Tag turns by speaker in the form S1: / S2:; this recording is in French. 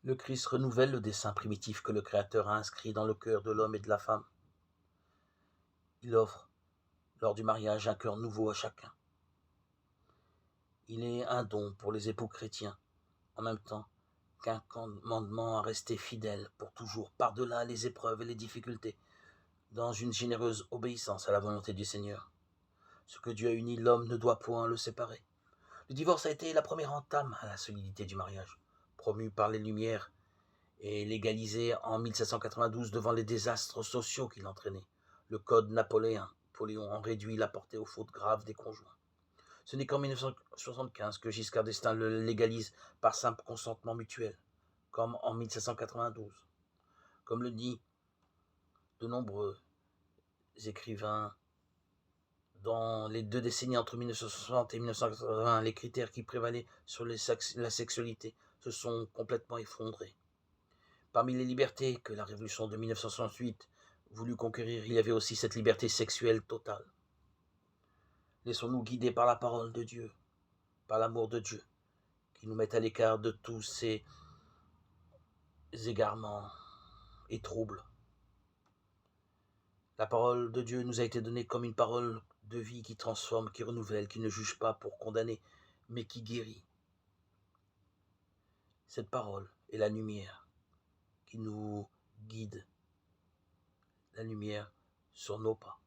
S1: Le Christ renouvelle le dessein primitif que le Créateur a inscrit dans le cœur de l'homme et de la femme. Il offre, lors du mariage, un cœur nouveau à chacun. Il est un don pour les époux chrétiens, en même temps qu'un commandement à rester fidèle pour toujours, par-delà les épreuves et les difficultés, dans une généreuse obéissance à la volonté du Seigneur. Ce que Dieu a uni, l'homme ne doit point le séparer. Le divorce a été la première entame à la solidité du mariage, promue par les Lumières et légalisée en 1792 devant les désastres sociaux qu'il entraînait. Le code Napoléon en réduit la portée aux fautes graves des conjoints. Ce n'est qu'en 1975 que Giscard d'Estaing le légalise par simple consentement mutuel, comme en 1792. Comme le dit de nombreux écrivains, dans les 2 décennies entre 1960 et 1980, les critères qui prévalaient sur la sexualité se sont complètement effondrés. Parmi les libertés que la révolution de 1968 voulut conquérir, il y avait aussi cette liberté sexuelle totale. Laissons-nous guider par la parole de Dieu, par l'amour de Dieu, qui nous met à l'écart de tous ces égarements et troubles. La parole de Dieu nous a été donnée comme une parole de vie qui transforme, qui renouvelle, qui ne juge pas pour condamner, mais qui guérit. Cette parole est la lumière qui nous guide, la lumière sur nos pas.